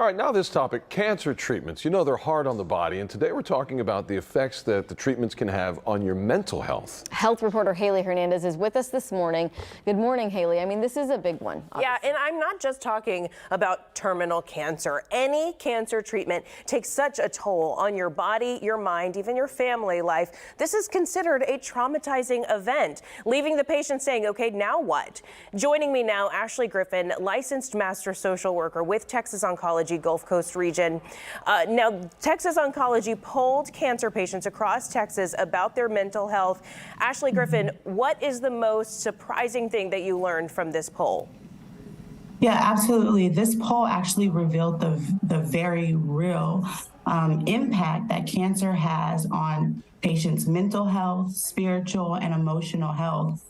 All right, now this topic, cancer treatments. You know they're hard on the body, and today we're talking about the effects that the treatments can have on your mental health. Health reporter Haley Hernandez is with us this morning. Good morning, Haley. I mean, this is a big one. Yeah, and I'm not just talking about terminal cancer. Any cancer treatment takes such a toll on your body, your mind, even your family life. This is considered a traumatizing event, leaving the patient saying, okay, now what? Joining me now, Ashley Griffin, licensed master social worker with Texas Oncology Gulf Coast region. Now, Texas Oncology polled cancer patients across Texas about their mental health. Ashley Griffin, what is the most surprising thing that you learned from this poll? Yeah, absolutely. This poll actually revealed the very real impact that cancer has on patients' mental health, spiritual, and emotional health.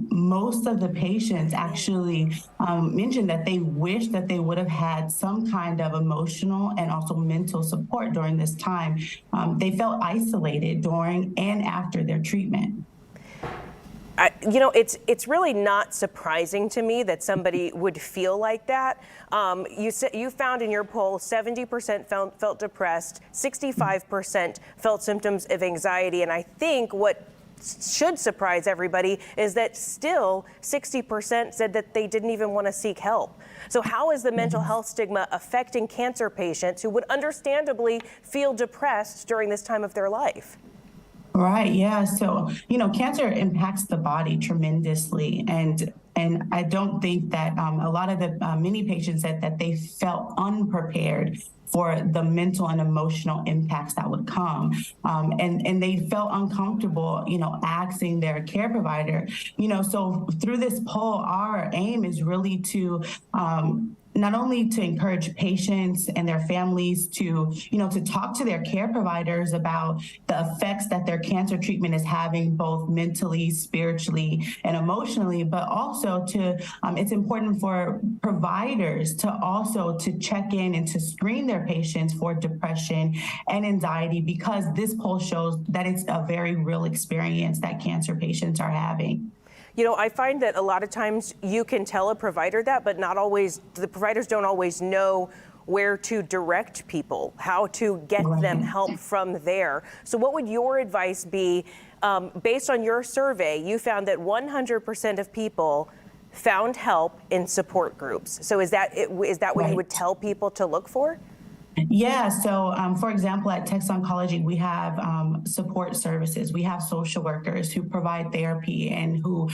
Most of the patients actually mentioned that they wish that they would have had some kind of emotional and also mental support during this time. They felt isolated during and after their treatment. You know, it's really not surprising to me that somebody would feel like that. You found in your poll 70% felt depressed, 65% felt symptoms of anxiety, and I think what should surprise everybody is that still 60% said that they didn't even want to seek help. So how is the mental health stigma affecting cancer patients who would understandably feel depressed during this time of their life? Right. Yeah. So, cancer impacts the body tremendously. And I don't think that a lot of the many patients said that they felt unprepared for the mental and emotional impacts that would come. And they felt uncomfortable, asking their care provider, so through this poll, our aim is really to not only to encourage patients and their families to talk to their care providers about the effects that their cancer treatment is having, both mentally, spiritually, and emotionally, but also it's important for providers to also to check in and to screen their patients for depression and anxiety, because this poll shows that it's a very real experience that cancer patients are having. I find that a lot of times you can tell a provider that, but not always, the providers don't always know where to direct people, how to get them help from there. So what would your advice be? Based on your survey, you found that 100% of people found help in support groups. So is that what you would tell people to look for? Yeah. So, for example, at Texas Oncology, we have support services. We have social workers who provide therapy and who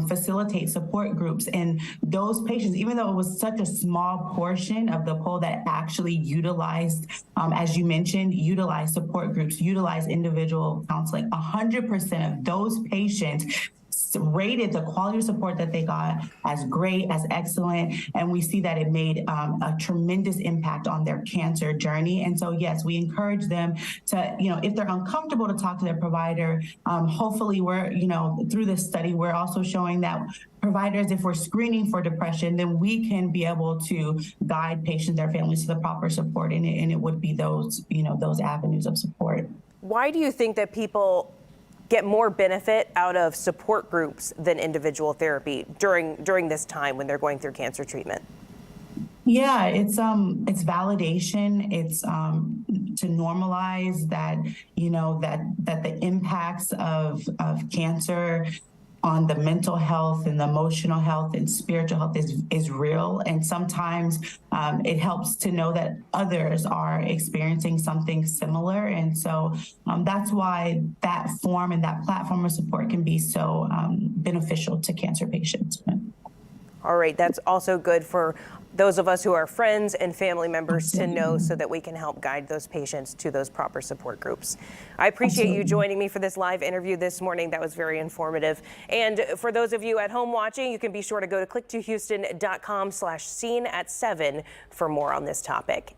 facilitate support groups. And those patients, even though it was such a small portion of the poll that actually utilized, as you mentioned, utilized support groups, utilized individual counseling, 100% of those patients rated the quality of support that they got as great, as excellent, and we see that it made a tremendous impact on their cancer journey. And so, yes, we encourage them to, if they're uncomfortable, to talk to their provider. Hopefully, we're, through this study, we're also showing that providers, if we're screening for depression, then we can be able to guide patients, their families, to the proper support, and it would be those, those avenues of support. Why do you think that people get more benefit out of support groups than individual therapy during this time when they're going through cancer treatment? Yeah, it's validation. It's to normalize that, that the impacts of cancer on the mental health and the emotional health and spiritual health is real. And sometimes it helps to know that others are experiencing something similar. And so that's why that form and that platform of support can be so beneficial to cancer patients. All right, that's also good for those of us who are friends and family members to know, so that we can help guide those patients to those proper support groups. I appreciate you joining me for this live interview this morning. That was very informative. And for those of you at home watching, you can be sure to go to click2houston.com/scene at 7 for more on this topic.